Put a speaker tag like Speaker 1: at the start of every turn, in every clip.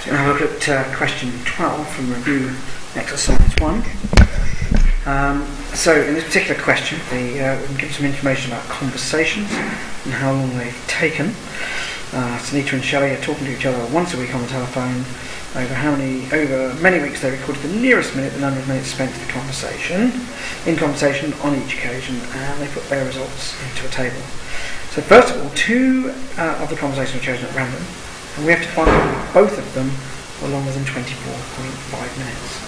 Speaker 1: So now have a look at question 12 from review exercise 1. So in this particular question, we can give some information about conversations and how long they've taken. Sunita and Shelley are talking to each other once a week on the telephone. Over many weeks they recorded the nearest minute, the number of minutes spent in conversation on each occasion, and they put their results into a table. So first of all, two of the conversations were chosen at random, and we have to find out both of them were longer than 24.5 minutes.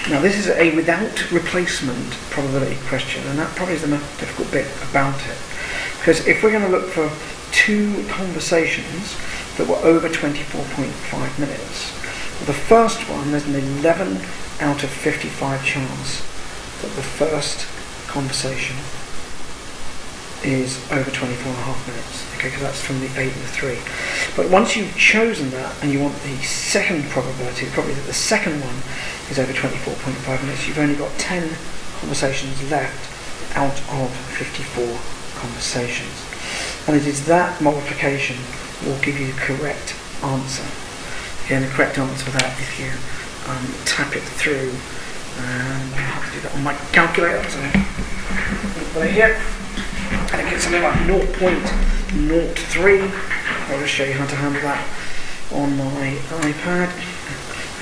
Speaker 1: Now this is a without replacement probability question, and that probably is the most difficult bit about it. Because if we're going to look for two conversations that were over 24.5 minutes, well, the first one, there's an 11 out of 55 chance that the first conversation is over 24.5 minutes, okay, because that's from the 8 and the 3. But once you've chosen that and you want the second probability, probably that the second one is over 24.5 minutes, you've only got 10 conversations left out of 54 conversations. And it is that multiplication will give you the correct answer. Again, the correct answer for that, if you tap it through, and I have to do that on my calculator, so put it here. And it gets something like 0.03. I'll just show you how to handle that on my iPad.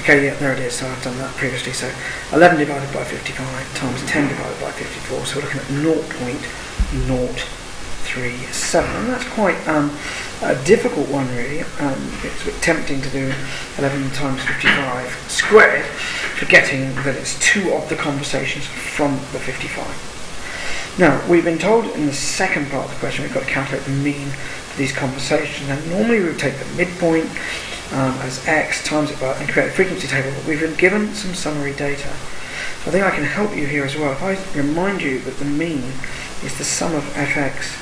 Speaker 1: Okay, yeah, there it is. So I've done that previously. So 11 divided by 55 times 10 divided by 54. So we're looking at 0.037. And that's quite a difficult one, really. It's a bit tempting to do 11 times 55 squared, forgetting that it's two of the conversations from the 55. Now, we've been told in the second part of the question we've got to calculate the mean for these conversations. And normally we would take the midpoint as x, times it by, and create a frequency table, but we've been given some summary data. So I think I can help you here as well. If I remind you that the mean is the sum of fx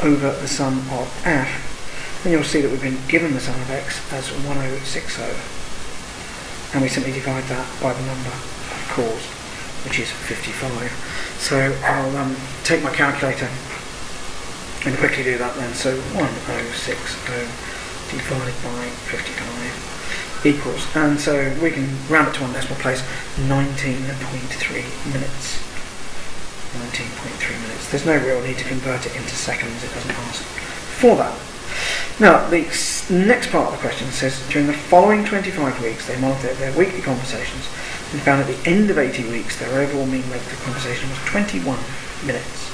Speaker 1: over the sum of f, then you'll see that we've been given the sum of x as 1060. And we simply divide that by the number of cores, which is 55. So I'll take my calculator and quickly do that then. So 1060 divided by 55 equals, and so we can round it to one decimal place, 19.3 minutes. 19.3 minutes. There's no real need to convert it into seconds, it doesn't ask for that. Now, the next part of the question says, during the following 25 weeks, they monitored their weekly conversations and found at the end of 80 weeks, their overall mean length of conversation was 21 minutes.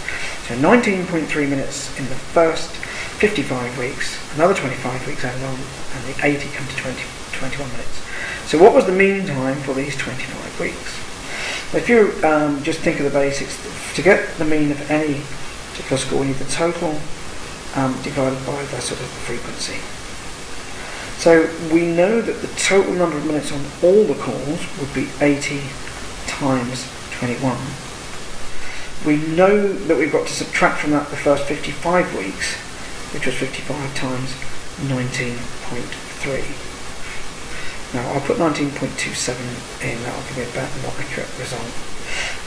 Speaker 1: So 19.3 minutes in the first 55 weeks, another 25 weeks added on, and the 80 come to 21 minutes. So what was the mean time for these 25 weeks? If you just think of the basics, to get the mean of any particular score, you need the total divided by the sort of frequency. So we know that the total number of minutes on all the calls would be 80 times 21. We know that we've got to subtract from that the first 55 weeks, which was 55 times 19.3. Now I'll put 19.27 in, that'll give me a better, more accurate result.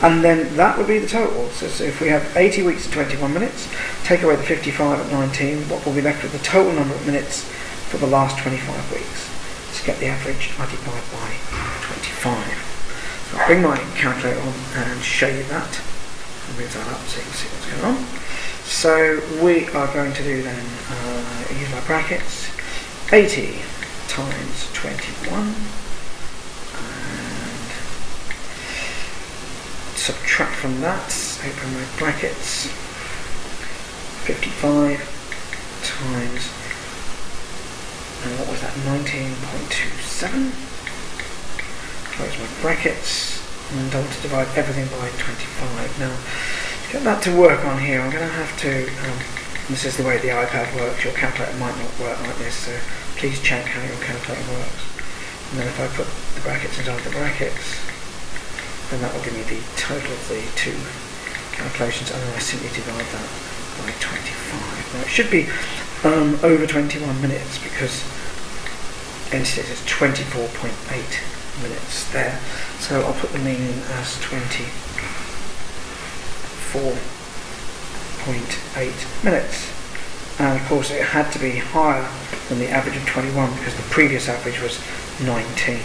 Speaker 1: And then that would be the total. So if we have 80 weeks at 21 minutes, take away the 55 at 19, what will be left with the total number of minutes for the last 25 weeks? To get the average, I divide by 25. So I'll bring my calculator on and show you that. I'll move that up so you can see what's going on. So we are going to do then, use my brackets, 80 times 21, and subtract from that, open my brackets, 55 times, and what was that, 19.27, close my brackets, and I want to divide everything by 25. Now, to get that to work on here, I'm going to have to, this is the way the iPad works, your calculator might not work like this, so please check how your calculator works. And then if I put the brackets inside the brackets, then that will give me the total of the two calculations, and then I simply divide that by 25. Now it should be over 21 minutes because instead it's 24.8 minutes there. So I'll put the mean in as 24.8 minutes. and of course it had to be higher than the average of 21 because the previous average was 19.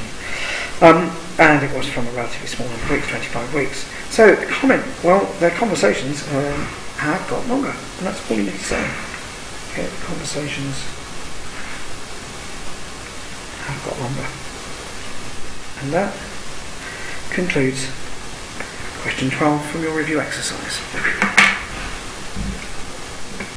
Speaker 1: And it was from a relatively small number of weeks, 25 weeks. So the comment, well, their conversations have got longer, and that's all you need to say. Okay, the conversations have got longer. And that concludes question 12 from your review exercise.